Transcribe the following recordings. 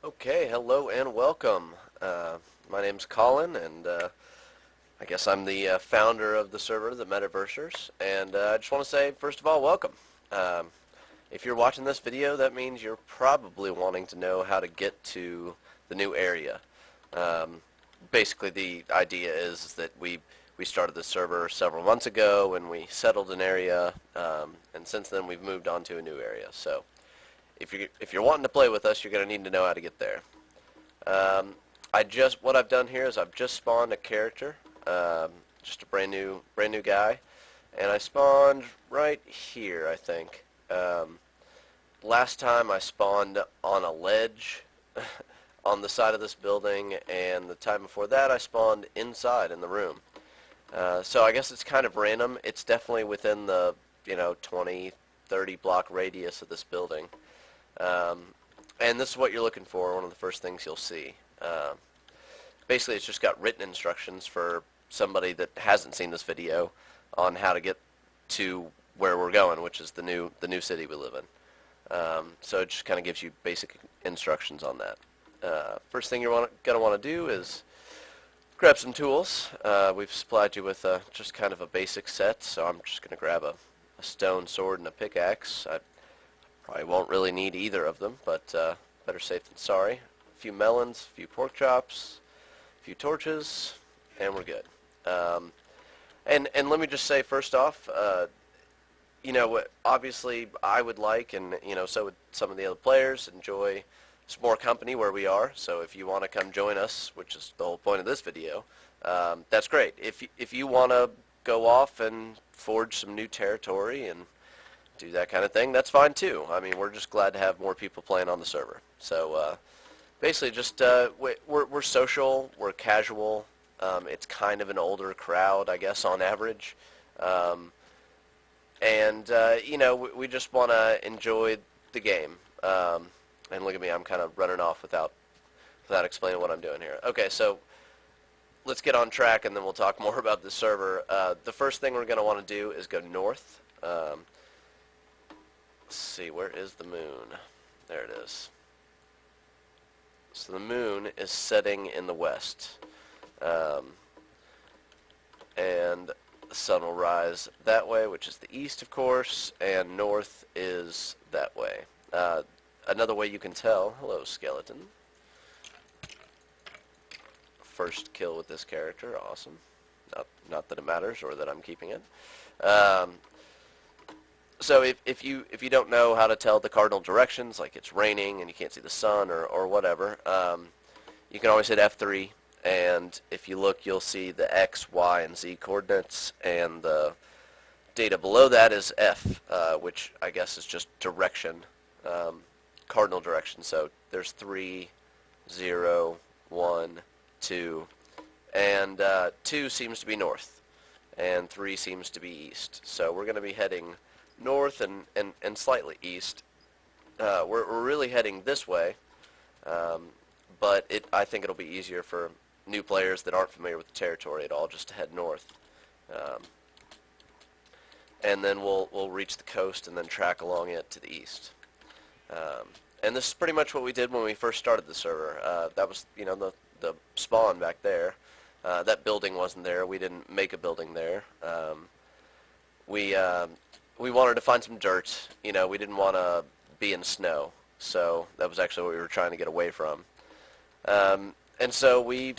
Okay, hello and welcome. My name's Colin, and I guess I'm the founder of the server, the Metaversers, and I just want to say, first of all, welcome. Um, if you're watching this video, that means you're probably wanting to know how to get to the new area. Um, Basically, the idea is that we started the server several months ago, and we settled an area, and since then we've moved on to a new area. So if you're wanting to play with us, you're going to need to know how to get there. What I've done here is I've just spawned a character, just a brand new guy, and I spawned right here, I think. Last time I spawned on a ledge on the side of this building, and the time before that I spawned inside in the room. So I guess it's kind of random. It's definitely within the 20, 30 block radius of this building. And this is what you're looking for, one of the first things you'll see. Basically, it's just got written instructions for somebody that hasn't seen this video on how to get to where we're going, which is the new city we live in. So it just kind of gives you basic instructions on that. First thing you're going to want to do is grab some tools. We've supplied you with just kind of a basic set, so I'm just going to grab a stone sword and a pickaxe. I probably won't really need either of them, but better safe than sorry. A few melons, a few pork chops, a few torches, and we're good. And let me just say first off, obviously I would like, and so would some of the other players, enjoy some more company where we are. So if you want to come join us, which is the whole point of this video, that's great. If you want to go off and forge some new territory and do that kind of thing, that's fine too. I mean, we're just glad to have more people playing on the server. So basically, just we're social, we're casual. It's kind of an older crowd, I guess, on average, and we just want to enjoy the game. And look at me, I'm kind of running off without explaining what I'm doing here. Okay, so let's get on track, and then we'll talk more about the server. The first thing we're going to want to do is go north. Let's see, where is the moon? There it is. So the moon is setting in the west. And the sun will rise that way, which is the east, of course, and north is that way. Another way you can tell, hello skeleton. First kill with this character, awesome. Not that it matters or that I'm keeping it. So if you don't know how to tell the cardinal directions, like it's raining and you can't see the sun or whatever, you can always hit F3, and if you look, you'll see the X, Y, and Z coordinates, and the data below that is F, which I guess is just direction, cardinal direction. So there's 3, 0, 1, 2, and 2 seems to be north, and 3 seems to be east. So we're going to be heading north and slightly east. We're really heading this way, but I think it'll be easier for new players that aren't familiar with the territory at all just to head north. And then we'll reach the coast and then track along it to the east. And this is pretty much what we did when we first started the server. That was, the spawn back there. That building wasn't there. We didn't make a building there. We wanted to find some dirt. We didn't want to be in snow. So that was actually what we were trying to get away from. And so we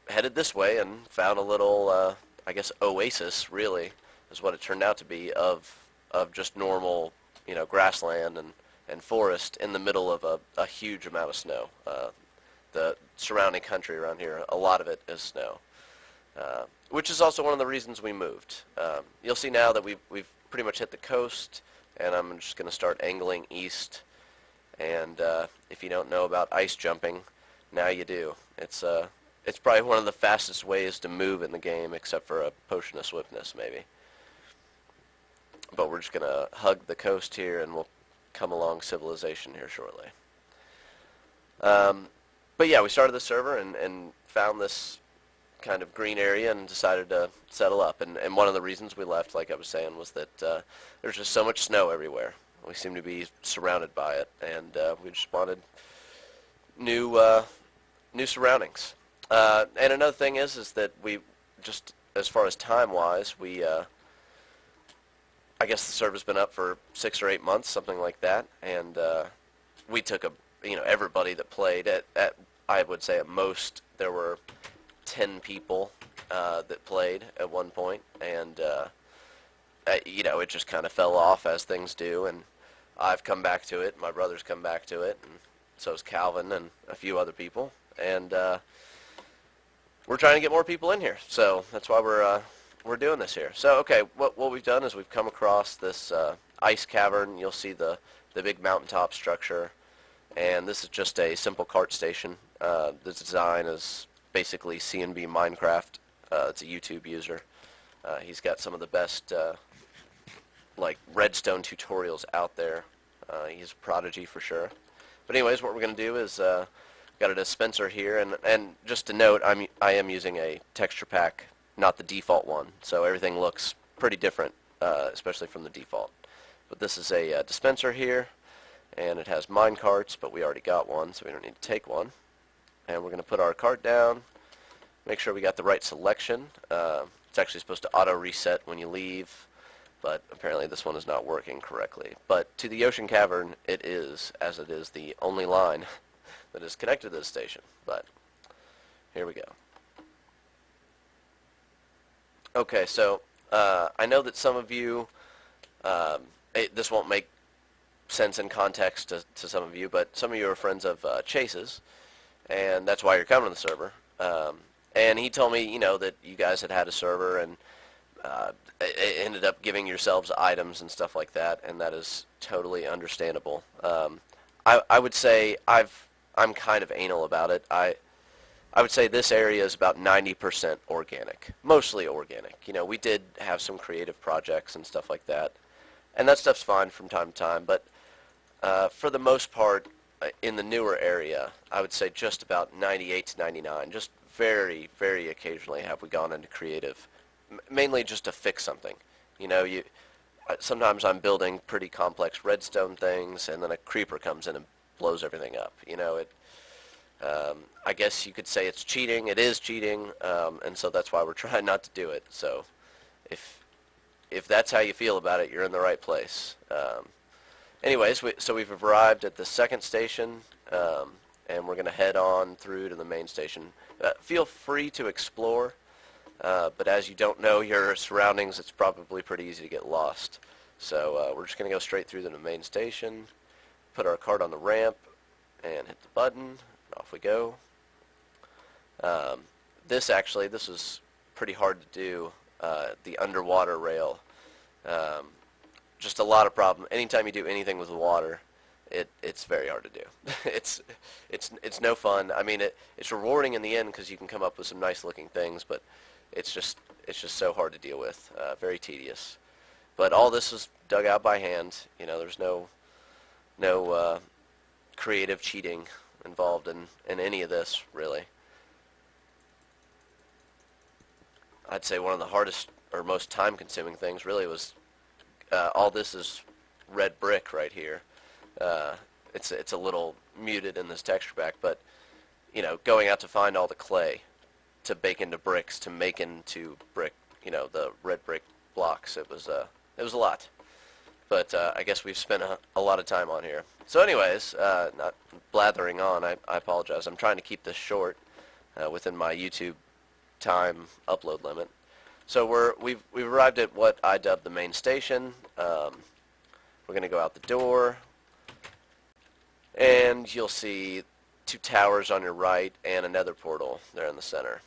headed this way and found a little, I guess, oasis, really, is what it turned out to be, of just normal, grassland and forest in the middle of a huge amount of snow. The surrounding country around here, a lot of it is snow, which is also one of the reasons we moved. You'll see now that we've pretty much hit the coast, and I'm just going to start angling east. And if you don't know about ice jumping, now you do. It's probably one of the fastest ways to move in the game, except for a potion of swiftness, maybe. But we're just going to hug the coast here, and we'll come along civilization here shortly. But yeah, we started the server and found this kind of green area and decided to settle up. And one of the reasons we left, like I was saying, was that there's just so much snow everywhere. We seem to be surrounded by it, and we just wanted new new surroundings. And another thing is that we just, as far as time-wise, we I guess the server's been up for 6 or 8 months, something like that, and we took everybody that played at I would say at most there were 10 people that played at one point, and it just kind of fell off as things do, and I've come back to it, my brother's come back to it, and so's Calvin and a few other people, and we're trying to get more people in here, so that's why we're doing this here. So okay, what we've done is we've come across this ice cavern. You'll see the big mountaintop structure, and this is just a simple cart station. The design is basically C&B Minecraft. It's a YouTube user. He's got some of the best like redstone tutorials out there. He's a prodigy for sure. But anyways, what we're going to do is got a dispenser here, and just to note, I am using a texture pack, not the default one, so everything looks pretty different, especially from the default. But this is a dispenser here, and it has mine carts, but we already got one, so we don't need to take one. And we're going to put our cart down, make sure we got the right selection. It's actually supposed to auto-reset when you leave, but apparently this one is not working correctly. But to the ocean cavern, it is, as it is the only line that is connected to this station. But here we go. Okay, so I know that some of you, this won't make sense in context to some of you, but some of you are friends of Chase's, and that's why you're coming to the server. And he told me, that you guys had a server, and it ended up giving yourselves items and stuff like that, and that is totally understandable. I would say I'm kind of anal about it. I would say this area is about 90% organic, mostly organic. We did have some creative projects and stuff like that, and that stuff's fine from time to time, but for the most part, in the newer area, I would say just about 98 to 99, just very, very occasionally have we gone into creative, mainly just to fix something. Sometimes I'm building pretty complex redstone things, and then a creeper comes in and blows everything up. I guess you could say it's cheating. It is cheating, and so that's why we're trying not to do it. So if that's how you feel about it, you're in the right place. Anyways, so we've arrived at the second station, and we're going to head on through to the main station. Feel free to explore, but as you don't know your surroundings, it's probably pretty easy to get lost. So we're just going to go straight through to the main station, put our cart on the ramp, and hit the button. Off we go. This was pretty hard to do, the underwater rail. Just a lot of problem. Anytime you do anything with water, it's very hard to do. It's no fun. I mean, it's rewarding in the end because you can come up with some nice looking things, but it's just so hard to deal with. Very tedious. But all this is dug out by hand. There's no creative cheating involved in any of this, really. I'd say one of the hardest or most time-consuming things really was all this is red brick right here. It's a little muted in this texture pack, but going out to find all the clay to bake into bricks to make into brick, the red brick blocks, it was a lot. But I guess we've spent a lot of time on here. So anyways, not blathering on, I apologize. I'm trying to keep this short within my YouTube time upload limit. So we've arrived at what I dubbed the main station. We're going to go out the door, and you'll see 2 towers on your right and a nether portal there in the center.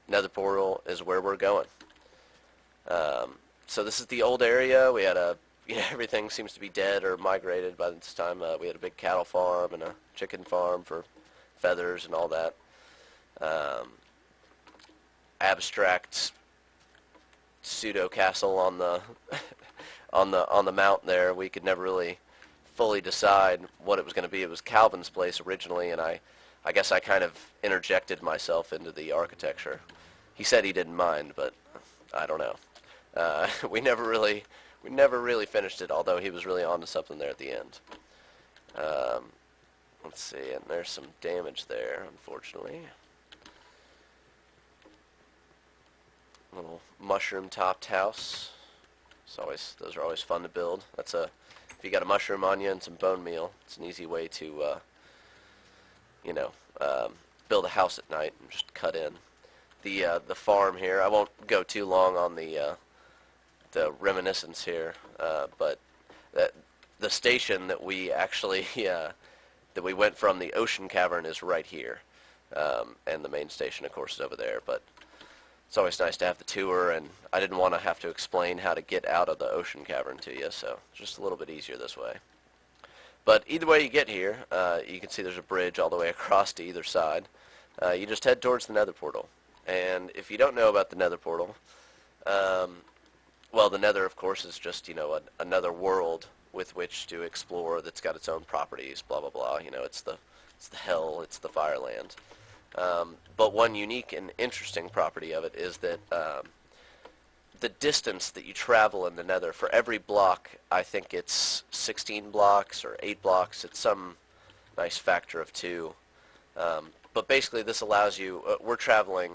Nether portal is where we're going. So this is the old area. We had everything seems to be dead or migrated by this time. We had a big cattle farm and a chicken farm for feathers and all that. Abstract pseudo castle on the on the mount there. We could never really fully decide what it was going to be. It was Calvin's place originally, and I guess I kind of interjected myself into the architecture. He said he didn't mind, but I don't know. We never really finished it, although he was really onto something there at the end. Let's see, and there's some damage there, unfortunately. Little mushroom-topped house. Those are always fun to build. If you got a mushroom on you and some bone meal, it's an easy way to, you know, build a house at night and just cut in. The farm here, I won't go too long on the reminiscence here, but the station that we actually that we went from, the ocean cavern, is right here, and the main station, of course, is over there. But it's always nice to have the tour, and I didn't want to have to explain how to get out of the ocean cavern to you, so it's just a little bit easier this way. But either way you get here, you can see there's a bridge all the way across to either side. You just head towards the Nether Portal. And if you don't know about the Nether Portal, well, the Nether, of course, is just, you know, another world with which to explore that's got its own properties, blah, blah, blah. You know, it's the hell, it's the fireland. But one unique and interesting property of it is that the distance that you travel in the Nether, for every block, I think it's 16 blocks or 8 blocks. It's some nice factor of 2. But basically this allows you, we're traveling,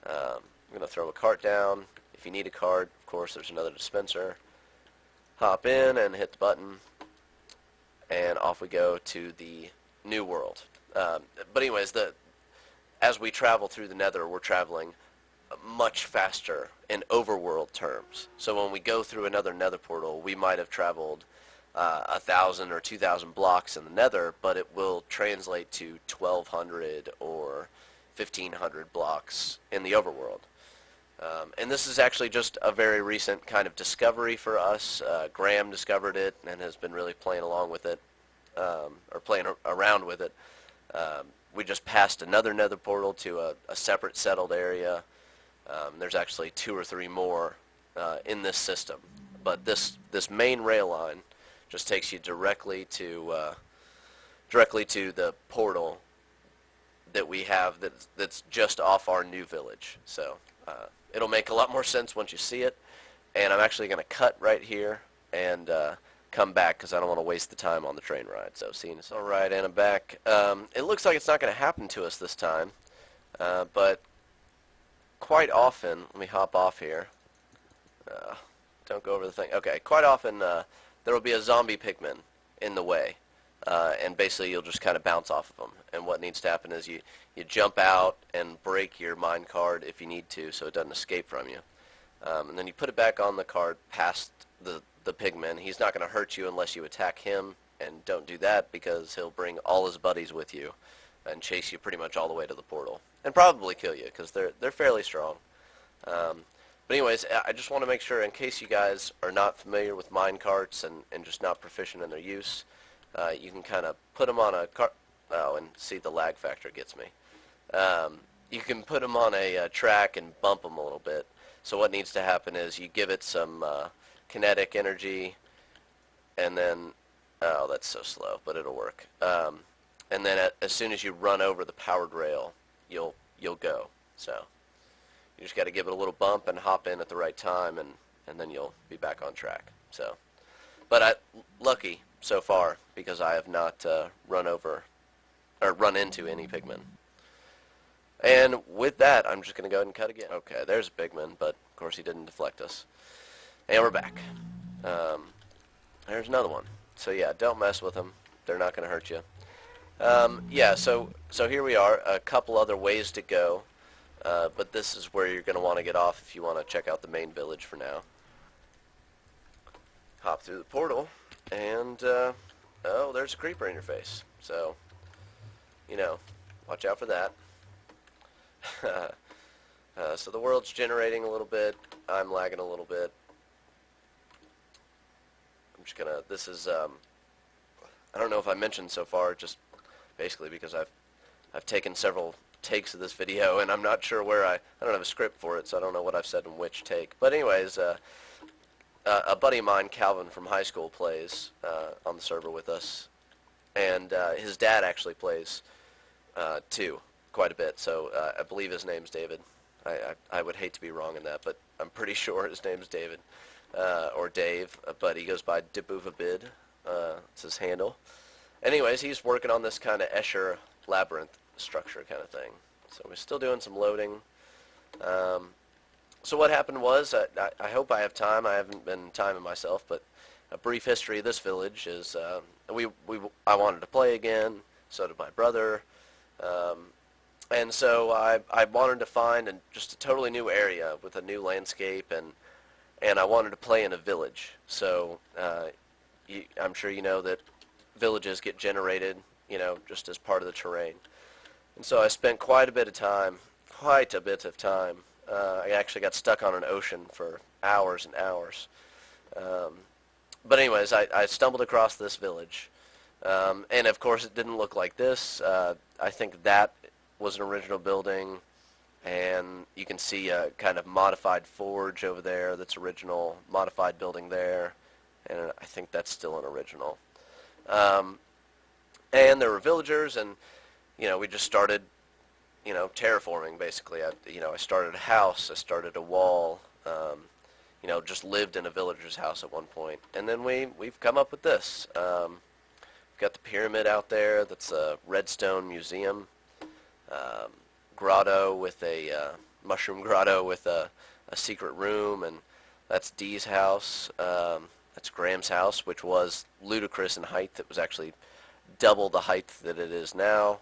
I'm going to throw a cart down. If you need a cart, of course, there's another dispenser. Hop in and hit the button, and off we go to the new world. But anyways, as we travel through the Nether, we're traveling much faster in overworld terms. So when we go through another Nether portal, we might have traveled 1,000 or 2,000 blocks in the Nether, but it will translate to 1,200 or 1,500 blocks in the overworld. And this is actually just a very recent kind of discovery for us. Graham discovered it and has been really playing along with it, or playing around with it. We just passed another Nether portal to a separate settled area. There's actually 2 or 3 more in this system. But this main rail line just takes you directly to the portal that we have that's just off our new village. So it'll make a lot more sense once you see it. And I'm actually going to cut right here and come back because I don't want to waste the time on the train ride. So see you in a second. All right, and I'm back. It looks like it's not going to happen to us this time, but quite often, let me hop off here. Don't go over the thing. Okay, quite often there will be a zombie pigman in the way, and basically you'll just kind of bounce off of them. And what needs to happen is you jump out and break your mine card if you need to, so it doesn't escape from you. And then you put it back on the card past the pigman. He's not going to hurt you unless you attack him, and don't do that because he'll bring all his buddies with you and chase you pretty much all the way to the portal, and probably kill you because they're fairly strong. But anyways, I just want to make sure, in case you guys are not familiar with mine carts and just not proficient in their use, you can kind of put them on a cart. Oh, and see, the lag factor gets me. You can put them on a track and bump them a little bit. So what needs to happen is you give it some kinetic energy, and then, oh, that's so slow, but it'll work. And then as soon as you run over the powered rail, you'll go. So you just got to give it a little bump and hop in at the right time, and then you'll be back on track. So, but lucky so far because I have not run into any pigmen. And with that, I'm just going to go ahead and cut again. Okay, there's a pigman, but of course he didn't deflect us. And we're back. There's another one. So yeah, don't mess with them. They're not going to hurt you. Yeah, so here we are. A couple other ways to go. But this is where you're going to want to get off if you want to check out the main village for now. Hop through the portal, and oh, there's a creeper in your face. So, you know, watch out for that. So the world's generating a little bit. I'm lagging a little bit. I'm just gonna, this is, I don't know if I mentioned so far, just basically because I've taken several takes of this video, and I'm not sure where I don't have a script for it, so I don't know what I've said in which take. But anyways, a buddy of mine, Calvin from high school, plays on the server with us, and his dad actually plays too, quite a bit. So I believe his name's David. I would hate to be wrong in that, but I'm pretty sure his name's David, or Dave, but he goes by Dibuvabid, it's his handle. anyways, he's working on this kind of Escher labyrinth structure kind of thing. So we're still doing some loading. Um, so what happened was, I hope I have time. I haven't been timing myself, but a brief history of this village is I wanted to play again. So did my brother. And so I wanted to find just a totally new area with a new landscape, and I wanted to play in a village. So I'm sure you know that villages get generated, just as part of the terrain. And so I spent quite a bit of time. I actually got stuck on an ocean for hours and hours. But anyways, I stumbled across this village. And of course it didn't look like this. I think that was an original building, and you can see a kind of modified forge over there that's original, modified building there, and I think that's still an original. And there were villagers, and we just started terraforming basically. I started a house, I started a wall, just lived in a villager's house at one point, and then we've come up with this. We've got the pyramid out there. That's a redstone museum. Grotto with a mushroom grotto with a secret room, and that's Dee's house. That's Graham's house, which was ludicrous in height. It was actually double the height that it is now.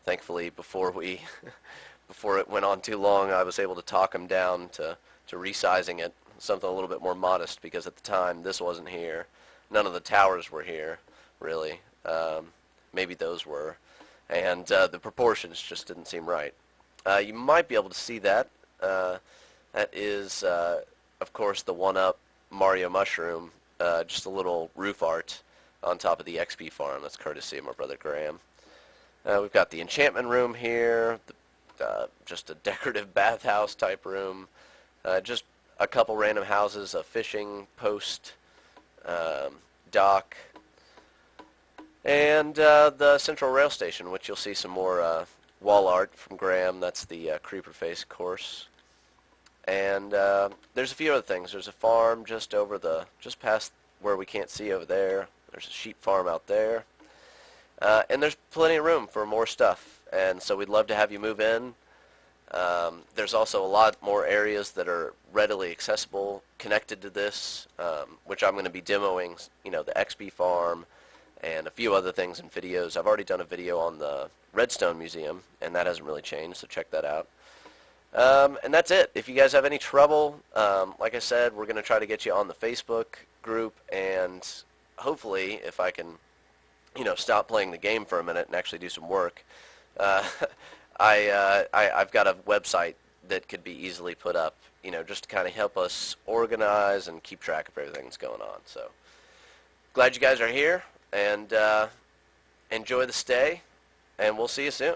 Thankfully, before it went on too long, I was able to talk him down to resizing it, something a little bit more modest, because at the time this wasn't here. None of the towers were here, really. Maybe those were. And the proportions just didn't seem right. You might be able to see that. That is, of course, the one-up Mario Mushroom, just a little roof art on top of the XP farm. That's courtesy of my brother Graham. We've got the enchantment room here, just a decorative bathhouse type room, just a couple random houses, a fishing post, dock, and the central rail station, which you'll see some more wall art from Graham. That's the creeper face course. And there's a few other things. There's a farm just past where we can't see over there. There's a sheep farm out there. And there's plenty of room for more stuff. And so we'd love to have you move in. There's also a lot more areas that are readily accessible connected to this, which I'm going to be demoing, the XP farm and a few other things in videos. I've already done a video on the Redstone Museum, and that hasn't really changed, so check that out. And that's it. If you guys have any trouble, like I said, we're going to try to get you on the Facebook group, and hopefully, if I can, stop playing the game for a minute and actually do some work, I've got a website that could be easily put up, just to kind of help us organize and keep track of everything that's going on. So, glad you guys are here, and enjoy the stay, and we'll see you soon.